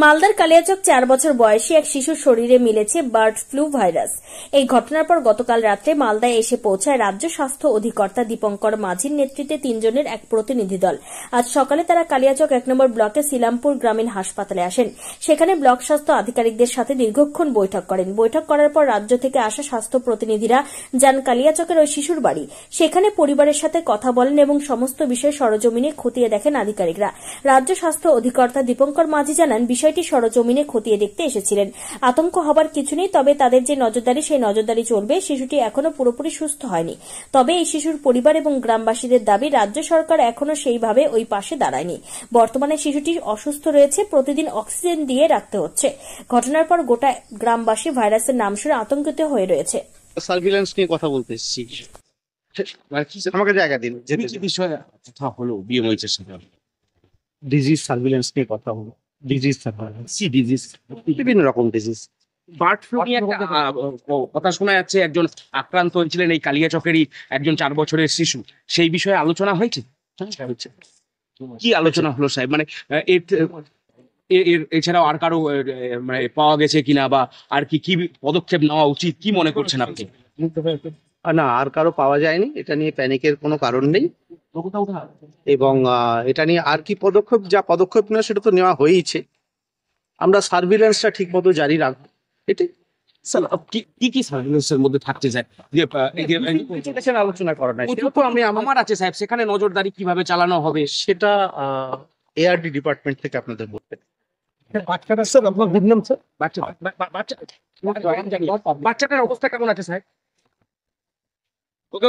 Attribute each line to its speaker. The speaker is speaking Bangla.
Speaker 1: মালদার কালিয়াচক 4 বছর বয়সী এক শিশুর শরীরে মিলেছে বার্ড ফ্লু ভাইরাস। এই ঘটনার পর গতকাল রাত্রে মালদায় এসে পৌঁছায় রাজ্য স্বাস্থ্য অধিকর্তা দীপঙ্কর মাঝির নেতৃত্বে 3 জনের এক প্রতিনিধি দল। আজ সকালে তারা কালিয়াচক 1 নম্বর ব্লকে সিলামপুর গ্রামীণ হাসপাতালে আসেন। সেখানে ব্লক স্বাস্থ্য আধিকারিকদের সাথে দীর্ঘক্ষণ বৈঠক করেন। বৈঠক করার পর রাজ্য থেকে আসা স্বাস্থ্য প্রতিনিধিরা যান কালিয়াচকের ওই শিশুর বাড়ি। সেখানে পরিবারের সাথে কথা বলেন এবং সমস্ত বিষয় সরজমিনে খতিয়ে দেখেন আধিকারিকরা। রাজ্য স্বাস্থ্য অধিকর্তা দীপঙ্কর মাঝি জানান, বিষয়টি সরজমিনে খতিয়ে দেখতে এসেছিলেন। আতঙ্ক হবার কিছু নেই, তবে তাদের যে নজরদারি সেই নজরদারি চলবে। শিশুটি এখনো পুরোপুরি সুস্থ হয়নি। তবে এই শিশুর পরিবার এবং গ্রামবাসীদের দাবি, রাজ্য সরকার এখনো সেইভাবে ওই পাশে দাঁড়ায়নি। বর্তমানে শিশুটি অসুস্থ রয়েছে, প্রতিদিন অক্সিজেন দিয়ে রাখতে হচ্ছে। ঘটনার পর গোটা গ্রামবাসী ভাইরাসের নাম শুনে আতঙ্কিত হয়ে রয়েছে।
Speaker 2: সার্ভিল্যান্স নিয়ে কথা বলতে এসেছি। আমাকে জায়গা দিন।
Speaker 3: কি বিষয়ে কথা হলো বিএমএইচের সাথে?
Speaker 2: ডিজিজ সার্ভিল্যান্স নিয়ে কথা হলো। ডিজিজ সার্ভিল্যান্স, ডিজিজ, বিভিন্ন রকম ডিজিজ।
Speaker 3: বার্ড ফ্লু নিয়ে একটা কথা শোনা যাচ্ছে, একজন আক্রান্ত হয়েছিলেন এই কালিয়াচকেরই একজন 4 বছরের শিশু। সেই বিষয়ে আলোচনা হয়েছে? কি আলোচনা হলো সাহেব? মানে এছাড়াও আর কারো মানে পাওয়া গেছে কিনা, বা আর কি কি পদক্ষেপ নেওয়া উচিত, কি মনে করছেন আপনি?
Speaker 2: না, আর কারো পাওয়া যায়নি। এটা নিয়ে প্যানিকের কোনো কারণ নেই। এবং এটা নিয়ে আর কি পদক্ষেপ নেওয়া সেটা তো নেওয়া হয়েইছে। আমরা সার্ভিল্যান্সটা ঠিক মতো জারি রাখবো, এটাই।
Speaker 3: স্যার, কি সার্ভিলেন্সের মধ্যে থাকতে চায় যে
Speaker 2: আলোচনা করা নাই,
Speaker 3: আমার আছে সাহেব, সেখানে নজরদারি কিভাবে চালানো হবে
Speaker 2: সেটা এআরডি ডিপার্টমেন্ট থেকে আপনাদের বলবেন।
Speaker 4: বাচ্চাটা স্যার আপনার নাম স্যার?
Speaker 3: বাচ্চাটার অবস্থা কেমন আছে সাহেব? ওকে